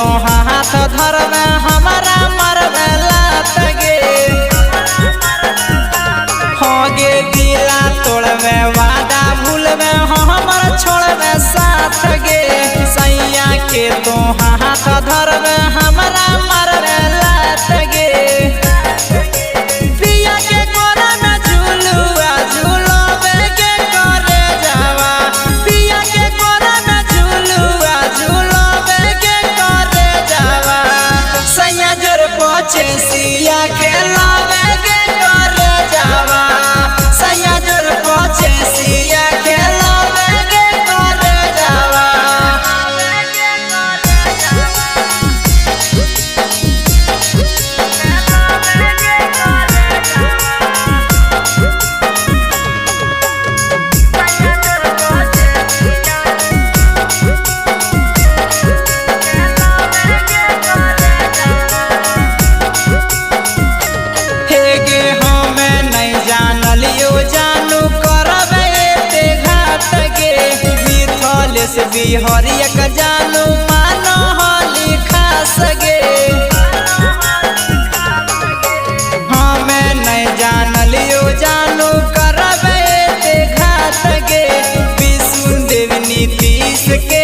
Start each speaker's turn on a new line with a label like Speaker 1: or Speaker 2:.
Speaker 1: तो हाथ धरवे हमारा मरवे लात गे। हो गे दिला तोड़वे वादा भूलवे हमर छोड़वे साथ गे। सैया के तो हाथ धरवे हमारा मरवे लात गे। पिया के कोरा में झूलुआ झूलोवे के करे जावा। पिया के कोरा में झूलुआ झूलोवे के करे जावा। सैया जोर पहुँचे सिया खेलावे के करे जावा। सैया जोर पहुँचे सिया खेलावे के करे जावा। से बिहरिया का जानू मानो होली खास गे। हमें नहीं जान लियो जानू करबे ते घात गे। विष्णु देव नीतीश के